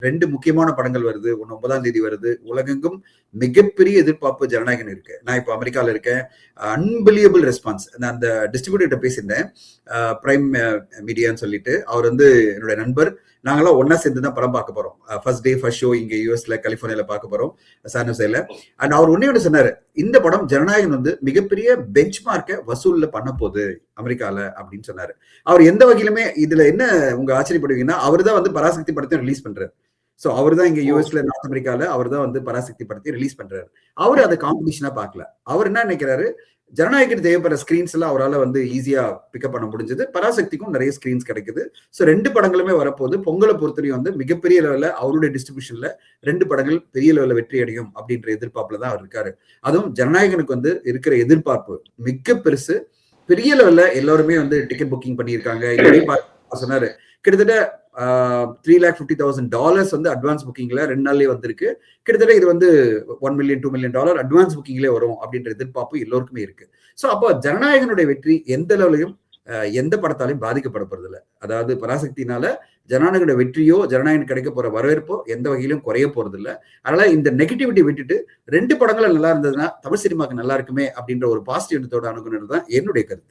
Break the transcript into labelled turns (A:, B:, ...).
A: 2 முக்கியமான படங்கள் வருது. ஒண்ணு 9ஆம் தேதி வருது. உலகெங்கும் மிகப்பெரிய எதிர்பார்ப்பு ஜனநாயகன் இருக்கு. நான் இப்போ அமெரிக்கால இருக்கேன். Unbelievable response. நான் அந்த டிஸ்ட்ரிபியூட்டர்கிட்ட பேசியிருந்தேன். பிரைம் மீடியான்னு சொல்லிட்டு. அவர் வந்து என்னுடைய நண்பர். நாங்களாம் ஒன்னா சேர்ந்து தான் படம் பார்க்க போறோம். ஃபர்ஸ்ட் டே ஃபர்ஸ்ட் ஷோ இங்க யூஎஸ்ல கலிபோர்னியால பார்க்க போறோம், சானோசேல. அண்ட் அவர் ஒண்ணு சொன்னாரு, இந்த படம் ஜனநாயகன் வந்து மிகப்பெரிய பெஞ்ச் மார்க்கை வசூல்ல பண்ண போகுது அமெரிக்கால அப்படின்னு சொன்னாரு. அவர் எந்த வகையிலுமே இதுல என்ன உங்க ஆச்சரியப்படுவீங்கன்னா, அவர் தான் வந்து பராசக்தி படத்தை ரிலீஸ் பண்றாரு. சோ அவர் தான் இங்க யூஎஸ்ல நார்த் அமெரிக்கால அவர் தான் வந்து பராசக்தி படத்தை ரிலீஸ் பண்றாரு. அவர் அதை காம்படிஷனா பார்க்கல. அவர் என்ன நினைக்கிறாரு, ஜனநாயகத்துக்கு தேவைப்படுற ஸ்கிரீன்ஸ் எல்லாம் அவரால் வந்து ஈஸியா பிக்கப் பண்ண முடிஞ்சது. பராசக்திக்கும் நிறைய ஸ்கிரீன்ஸ் கிடைக்குது. ஸோ 2 படங்களுமே வரப்போது. பொங்கலை பொறுத்தவரையும் வந்து மிகப்பெரிய லெவலில் அவருடைய டிஸ்ட்ரிபியூஷன்ல 2 படங்கள் பெரிய லெவலில் வெற்றி அடையும் அப்படின்ற எதிர்பார்ப்புல தான் அவர் இருக்காரு. அதுவும் ஜனநாயகனுக்கு வந்து இருக்கிற எதிர்பார்ப்பு மிக பெருசு. பெரிய லெவல்ல எல்லாருமே வந்து டிக்கெட் புக்கிங் பண்ணியிருக்காங்க. சொன்னாரு கிட்டத்தட்ட $350,000 வந்து அட்வான்ஸ் புக்கிங்ல 2 நாள்லயே வந்திருக்கு. கிட்டத்தட்ட இது வந்து $1 million $2 million அட்வான்ஸ் புக்கிங்லேயே வரும் அப்படின்ற எதிர்பார்ப்பு எல்லோருக்குமே இருக்கு. ஸோ அப்போ ஜனநாயகனுடைய வெற்றி எந்த லெவலையும் எந்த படத்தாலையும் பாதிக்கப்பட போறது இல்லை. அதாவது பராசக்தினால ஜனநாயகனுடைய வெற்றியோ ஜனநாயகன் கிடைக்க போற வரவேற்போ எந்த வகையிலும் குறைய போறது இல்லை. அதனால இந்த நெகட்டிவிட்டி விட்டுட்டு 2 படங்களும் நல்லா இருந்ததுன்னா தமிழ் சினிமாக்கு நல்லா இருக்குமே அப்படின்ற ஒரு பாசிட்டிவ் எண்ணத்தோட அணுகுனது தான் என்னுடைய கருத்து.